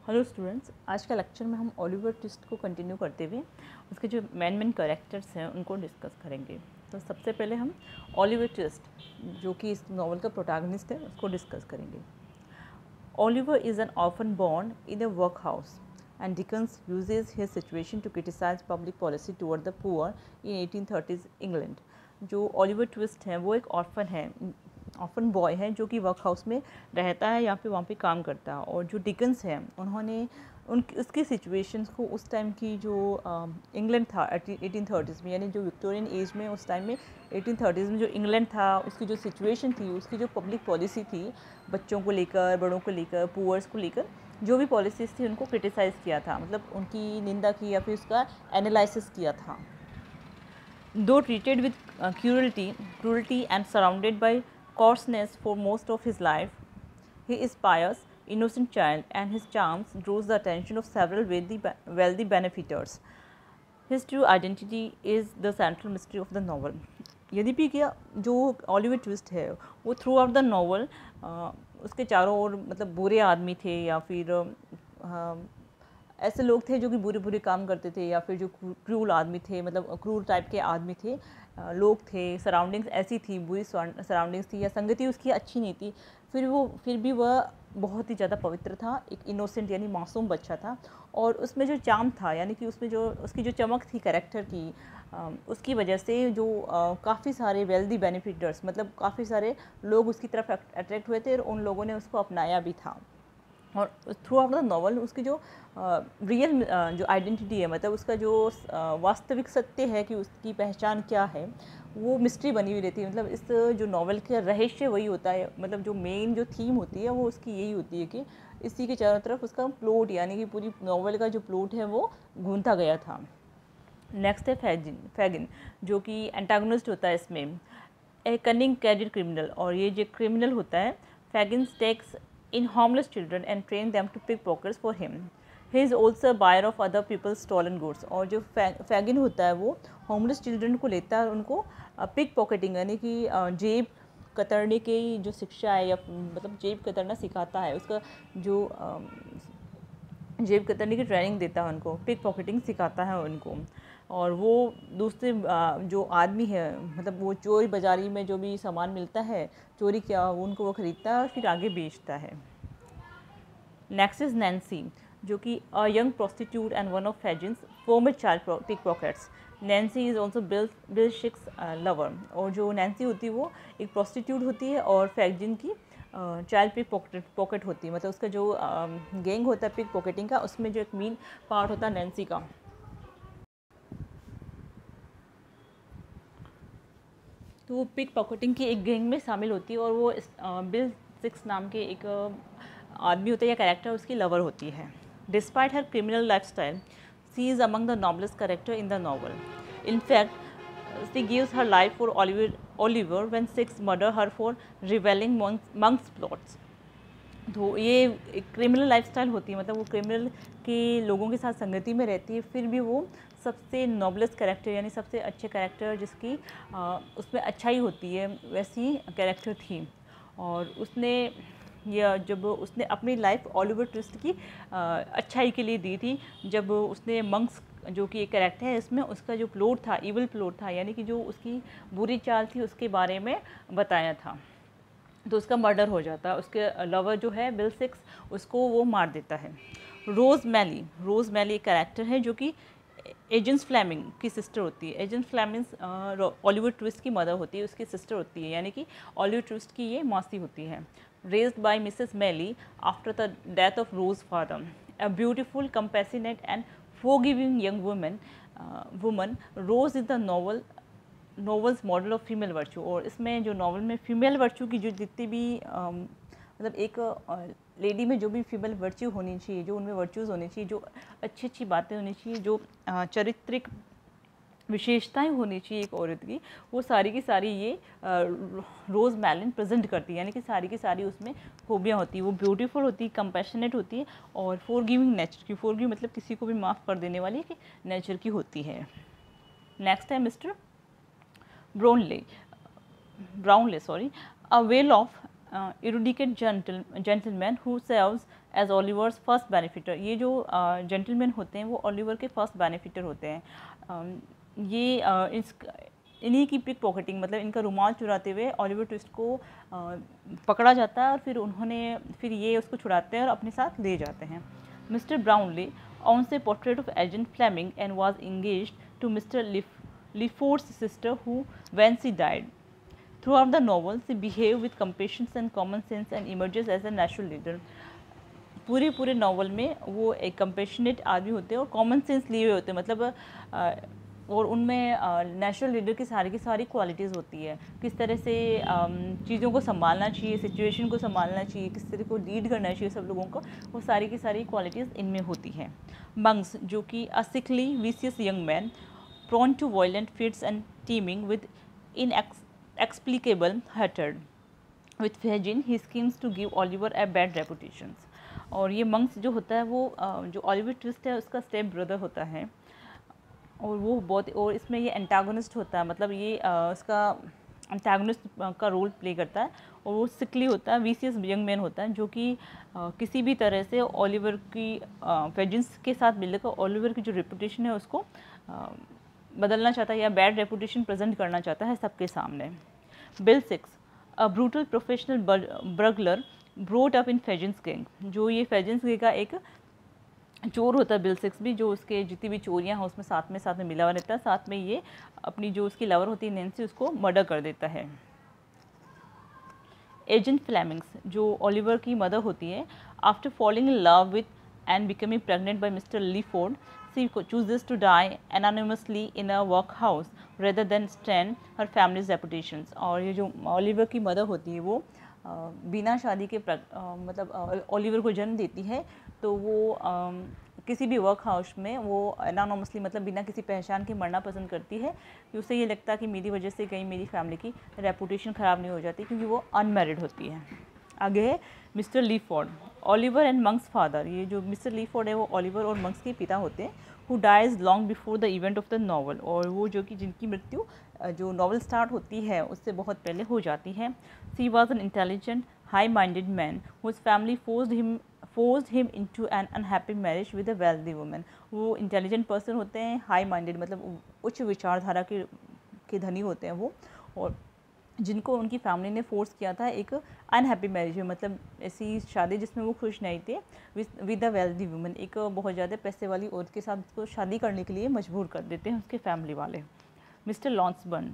Hello students, आज का lecture में हम ओलिवर ट्विस्ट को कंटिन्यू करते हुए उसके जो मेन कैरेक्टर्स हैं उनको डिस्कस करेंगे। तो सबसे पहले हम ओलिवर ट्विस्ट, जो कि इस नॉवल का प्रोटैगनिस्ट है, उसको डिस्कस करेंगे। Oliver is an orphan born in a workhouse and Dickens uses his situation to criticise public policy toward the poor in 1830s England. जो ओलिवर ट्विस्ट है वो एक ऑर्फन बॉय है जो कि वर्क हाउस में रहता है या फिर वहाँ पे काम करता है। और जो डिकन्स हैं उन्होंने उसकी सिचुएशंस को उस टाइम की जो इंग्लैंड था 1830s में, यानी जो विक्टोरियन एज में उस टाइम में 1830s में जो इंग्लैंड था, उसकी जो सिचुएशन थी, उसकी जो पब्लिक पॉलिसी थी बच्चों को लेकर, बड़ों को लेकर, पुअर्स को लेकर, जो भी पॉलिसीज़ थी उनको क्रिटिसाइज़ किया था, मतलब उनकी निंदा की या फिर उसका एनालिसिस किया था। Though treated with cruelty and surrounded by coarseness for most of his life, he is pious, innocent child, and his charms draws the attention of several wealthy benefactors. His true identity is the central mystery of the novel. यद्यपि क्या जो Oliver Twist है वो through out the novel उसके चारों ओर मतलब बुरे आदमी थे या फिर ऐसे लोग थे जो कि बुरे बुरे काम करते थे या फिर जो क्रूल आदमी थे, मतलब क्रूर टाइप के आदमी थे, लोग थे, सराउंडिंग्स ऐसी थी, बुरी सराउंडिंग्स थी या संगति उसकी अच्छी नहीं थी, फिर भी वह बहुत ही ज़्यादा पवित्र था, एक इनोसेंट यानी मासूम बच्चा था। और उसमें जो चार्म था, यानी कि उसमें जो उसकी जो चमक थी कैरेक्टर की, उसकी वजह से जो काफ़ी सारे वेल्दी बेनिफिटर्स, मतलब काफ़ी सारे लोग उसकी तरफ अट्रैक्ट हुए थे और उन लोगों ने उसको अपनाया भी था। और थ्रू आउट द नॉवल उसकी जो रियल जो आइडेंटिटी है, मतलब उसका जो वास्तविक सत्य है कि उसकी पहचान क्या है, वो मिस्ट्री बनी हुई रहती है। मतलब इस जो नॉवल का रहस्य वही होता है, मतलब जो मेन जो थीम होती है वो उसकी यही होती है कि इसी के चारों तरफ उसका प्लॉट, यानी कि पूरी नॉवल का जो प्लॉट है वो घूमता गया था। नेक्स्ट है फैगिन, जो कि एंटागोनिस्ट होता है इसमें, ए कनिंग कैरियर क्रिमिनल। और ये जो क्रिमिनल होता है, Fagin takes in homeless children and train them to pick pockets for him. He is also a buyer of other people's stolen goods. और जो फैगिन होता है वो होमलेस चिल्ड्रन को लेता है और उनको पिक पॉकेटिंग यानी कि जेब कतरने की जो शिक्षा है, या मतलब जेब कतरना सिखाता है, उसका जो जेब कतरने की ट्रेनिंग देता है उनको, पिक पॉकेटिंग सिखाता है उनको। और वो दूसरे जो आदमी है, मतलब वो चोरी बाजारी में जो भी सामान मिलता है चोरी किया उनको वो खरीदता है और फिर आगे बेचता है। नेक्स्ट इज नैन्सी, जो कि a young prostitute and one of Fagin's former child pickpockets. Nancy is also Bill Sikes lover. और जो नैन्सी होती है वो एक प्रोस्टिट्यूट होती है और फैजिन की चाइल्ड पिक पॉकेट होती है, मतलब उसका जो गैंग होता है पिक पॉकेटिंग का, उसमें जो एक मेन पार्ट होता है नैन्सी का। तो वो पिक पॉकेटिंग की एक गैंग में शामिल होती है और वो बिल सिक्स नाम के एक आदमी होता है या कैरेक्टर उसकी लवर होती है। Despite her criminal lifestyle, she is among the noblest character in the novel. In fact she gives her life for Oliver when Sikes murder her for revealing Monks plots. तो ये एक criminal lifestyle होती है, मतलब वो criminal के लोगों के साथ संगति में रहती है, फिर भी वो सबसे नॉबलेस्ट कैरेक्टर यानी सबसे अच्छे कैरेक्टर जिसकी उसमें अच्छाई होती है वैसी कैरेक्टर थी। और उसने यह जब उसने अपनी लाइफ ओलिवर ट्विस्ट की अच्छाई के लिए दी थी, जब उसने मंक्स जो कि एक कैरेक्टर है इसमें, उसका जो प्लॉट था, इविल प्लॉट था, यानी कि जो उसकी बुरी चाल थी उसके बारे में बताया था, तो उसका मर्डर हो जाता है। उसके लवर जो है बिल सिक्स, उसको वो मार देता है। रोज़ मैली एक कैरेक्टर है जो कि एजेंस फ्लेमिंग की सिस्टर होती है। एजेंस फ्लेमिंग ओलिवर ट्विस्ट की मदर होती है, उसकी सिस्टर होती है, यानी कि ओलिवर ट्विस्ट की ये मौसी होती है। Raised by Mrs Maylie after the death of Rose father, a beautiful compassionate and forgiving young woman, Rose is the novel's model of female virtue. और इसमें जो नॉवल में फीमेल वर्चू की जो जितनी भी मतलब एक लेडी में जो भी फीमेल वर्च्यू होनी चाहिए, जो उनमें वर्च्यूज़ होनी चाहिए, जो अच्छी अच्छी बातें होनी चाहिए, जो चारित्रिक विशेषताएं होनी चाहिए एक औरत की, वो सारी की सारी ये रोज़ मैलिन प्रेजेंट करती है, यानी कि सारी की सारी उसमें खूबियाँ होती है। वो ब्यूटीफुल होती है, कंपैशनेट होती है और फॉरगिविंग नेचर की, फॉरगिव मतलब किसी को भी माफ़ कर देने वाली कि नेचर की होती है। नेक्स्ट है Mr Brownlow, a well off erudite gentleman who serves as Oliver's first benefactor. ये जो जेंटलमैन होते हैं वो ओलिवर के फर्स्ट बेनिफिटर होते हैं। ये इन्हीं की पिक पॉकेटिंग मतलब इनका रुमाल चुराते हुए ओलिवर ट्विस्ट को पकड़ा जाता है और फिर ये उसको छुड़ाते हैं और अपने साथ ले जाते हैं। Mister Brownlee owns a portrait of Agent Fleming and was engaged to Mr. Leaford's sister who, when she died. Throughout the novel, she behaves with compassion and common sense and emerges as a natural leader. पूरे novel में वो एक compassionate आदमी होते हैं और common sense लिए हुए होते हैं, मतलब और उनमें नेचुरल लीडर की सारी क्वालिटीज़ होती है। किस तरह से चीज़ों को संभालना चाहिए, सिचुएशन को संभालना चाहिए, किस तरह को लीड करना चाहिए सब लोगों को, वो सारी की सारी क्वालिटीज़ इनमें होती हैं। मंक्स जो कि a sickly vicious young man prone to violent fits and teeming with inexplicable hatred with Fagin he schemes to give Oliver a bad reputation। और ये मंक्स जो होता है वो जो ओलिवर ट्विस्ट है उसका स्टेप ब्रदर होता है और वो बहुत, और इसमें ये एंटागोनिस्ट होता है, मतलब ये उसका एंटागोनिस्ट का रोल प्ले करता है और वो सिकली होता है, विशियस यंग मैन होता है जो कि किसी भी तरह से ओलिवर की फेजिन्स के साथ मिलकर ओलिवर की जो रेपुटेशन है उसको बदलना चाहता है या बैड रेपुटेशन प्रेजेंट करना चाहता है सबके सामने। Bill Sikes a brutal professional burglar brought up in Fagin's gang. जो ये फेजिन्स गैंग का एक चोर होता है बिल सिक्स भी, जो उसके जितनी भी चोरियाँ हैं उसमें साथ में मिला हुआ रहता है। साथ में ये अपनी जो उसकी लवर होती है नैन्सी उसको मर्डर कर देता है। एजेंट फ्लेमिंग्स जो ओलिवर की मदर होती है, after falling in love with and becoming pregnant by Mr Leeford she chooses to die anonymously in a workhouse rather than stand her family's reputations। और ये जो ओलिवर की मदर होती है वो बिना शादी के मतलब ओलिवर को जन्म देती है, तो वो किसी भी वर्क हाउस में वो एनानोमसली मतलब बिना किसी पहचान के मरना पसंद करती है कि उसे ये लगता है कि मेरी वजह से कहीं मेरी फैमिली की रेपुटेशन ख़राब नहीं हो जाती, क्योंकि वो अनमैरिड होती है। आगे है mister Leeford, Oliver and monks father. ये जो मिस्टर लीफोर्ड है वो ओलिवर और मंक्स के पिता होते हैं, who dies long before the event of the novel. और वो जो कि जिनकी मृत्यु जो नॉवल स्टार्ट होती है उससे बहुत पहले हो जाती है। She was an intelligent high minded man whose family forced him into an unhappy marriage with a wealthy woman. वो इंटेलिजेंट पर्सन होते हैं, हाई माइंडेड मतलब उच्च विचारधारा के धनी होते हैं वो, और जिनको उनकी फैमिली ने फोर्स किया था एक अनहैप्पी मैरिज में, मतलब ऐसी शादी जिसमें वो खुश नहीं थे, विद अ वेल्दी वुमन, एक बहुत ज़्यादा पैसे वाली औरत के साथ उसको शादी करने के लिए मजबूर कर देते हैं उसके फैमिली वाले। मिस्टर लॉन्सबर्न,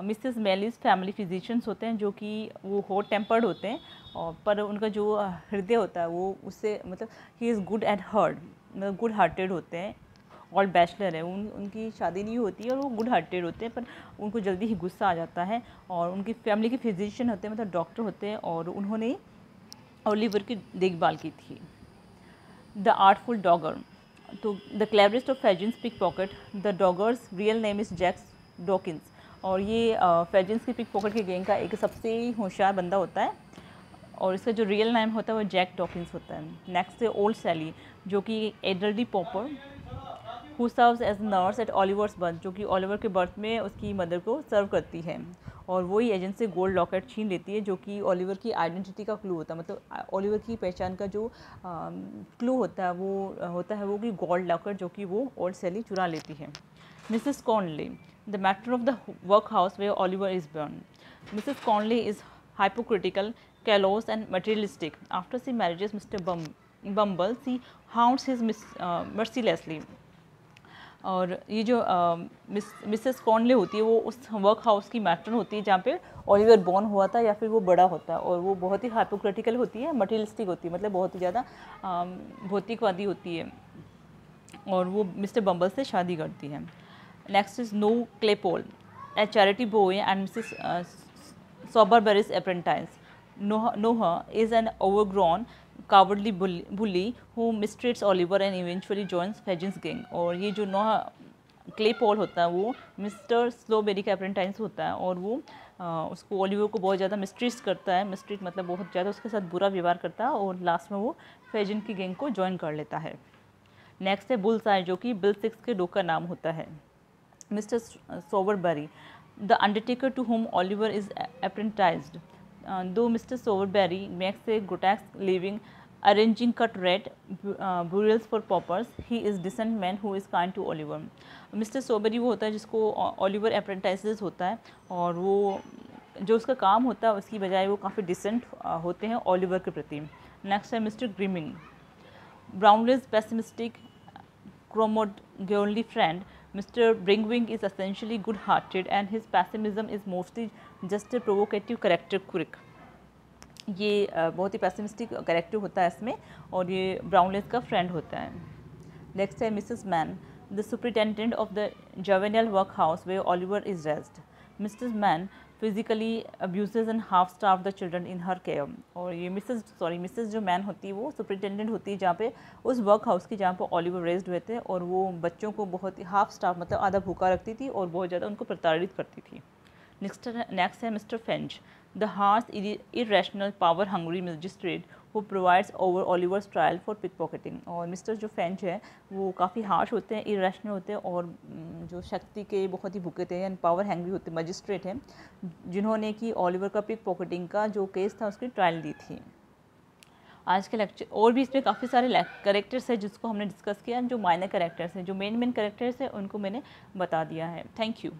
मिसेस मेलीज फैमिली फिजिशियंस होते हैं जो कि वो हॉट टेम्पर्ड होते हैं, और पर उनका जो हृदय होता है वो उससे मतलब he is good at heart, मतलब गुड हार्टेड होते हैं और बैचलर है, उनकी शादी नहीं होती है और वो गुड हार्टेड होते हैं, पर उनको जल्दी ही गुस्सा आ जाता है। और उनकी फैमिली के फिजिशियन होते हैं, मतलब डॉक्टर होते हैं, और उन्होंने ओलिवर की देखभाल की थी। द आर्टफुल डॉगर, तो the cleverest of Fagin's pickpocket, the Dodger's real name is Jack Dawkins. और ये फेजिन्स की पिक पॉकेट के गैंग का एक सबसे होशियार बंदा होता है और इसका जो रियल नेम होता है वो जैक डॉकिंस होता है। नेक्स्ट है ओल्ड सैली जो कि एडल्डी pauper who serves as nurse at Oliver's birth, जो कि ओलिवर के बर्थ में उसकी मदर को सर्व करती है, और वही एजेंट से गोल्ड लॉकेट छीन लेती है जो कि ओलिवर की आइडेंटिटी का क्लू होता है, मतलब ओलिवर की पहचान का जो क्लू होता है वो कि गोल्ड लॉकेट जो कि वो ओल्ड सैली चुरा लेती है। Mrs Conley, the matter of the work house where Oliver is burn. Mrs Conley is hypocritical, callous and materialistic. After she marries Mr. Bumble, she haunts his mercilessly। और ये जो Mrs कॉनले होती है वो उस वर्क हाउस की matron होती है जहाँ पे ओलिवर बॉर्न हुआ था या फिर वो बड़ा होता है, और वो बहुत ही हाइपोक्रिटिकल होती है, मटेरियलिस्टिक होती है, मतलब बहुत ही ज़्यादा भौतिकवादी होती है, और वो मिस्टर बम्बल से शादी करती है। Next is Noah Claypole, a charity boy and Mrs Soberberry's apprentice। Noah is an overgrown, cowardly bully who mistreats Oliver and eventually joins Faggin's gang। और ये जो नोहा क्लेपोल होता है वो मिस्टर स्लोबेरी का अप्रेंटाइज होता है, और वो उसको ओलिवर को बहुत ज़्यादा मिस्ट्रीट करता है, मिस्ट्रीट मतलब बहुत ज़्यादा उसके साथ बुरा व्यवहार करता है, और लास्ट में वो फेजिन की गैंग को ज्वाइन कर लेता है। नेक्स्ट है बुल्सआई जो कि बिल सिक्स के डॉग का नाम होता है। Mr Sowerberry, the undertaker to whom Oliver is apprenticed, though Mr. Sowerberry makes a grotesque living arranging cut red burials for paupers, he is decent man who is kind to Oliver. Mr. Sowerberry वो होता है जिसको Oliver apprentices होता है, और वो जो उसका काम होता है उसकी बजाय वो काफ़ी डिसेंट होते हैं ओलिवर के प्रति. नेक्स्ट है mister ग्रिमिंग. Brownley's pessimistic, Cromwell-Gourley friend, Mr. Bringwing is essentially good-hearted and his pessimism is mostly just a provocative character quirk. ये बहुत ही पैसिमिस्टिक कैरेक्टर होता है इसमें, और ये ब्राउनलेस का फ्रेंड होता है. नेक्स्ट है Mrs Mann, the superintendent of the juvenile workhouse where Oliver is raised. Mrs Mann physically abuses and half starve the children in her care. और ये मिसेस जो मैन होती है वो सुपरिटेंडेंट होती है जहाँ पे उस वर्क हाउस की जहाँ पे ओलिवर रेस्ड हुए थे, और वो बच्चों को बहुत ही हाफ स्टार्व मतलब आधा भूखा रखती थी और बहुत ज़्यादा उनको प्रताड़ित करती थी. नेक्स्ट है mister French, the harsh, irrational, power-hungry magistrate who presides over Oliver's trial for pickpocketing. और मिस्टर जो फेंच है वो काफ़ी हार्श होते हैं, इरेशनल होते हैं, और जो शक्ति के बहुत ही भूखे थे यानी पावर हैंग्री होते मजिस्ट्रेट हैं, जिन्होंने कि ओलिवर का पिक पॉकेटिंग का जो केस था उसकी ट्रायल दी थी. आज के लेक्चर और भी इसमें काफ़ी सारे कैरेक्टर्स हैं जिसको हमने डिस्कस किया. जो माइनर कैरेक्टर्स हैं, जो मेन कैरेक्टर्स हैं उनको मैंने बता दिया है. Thank you.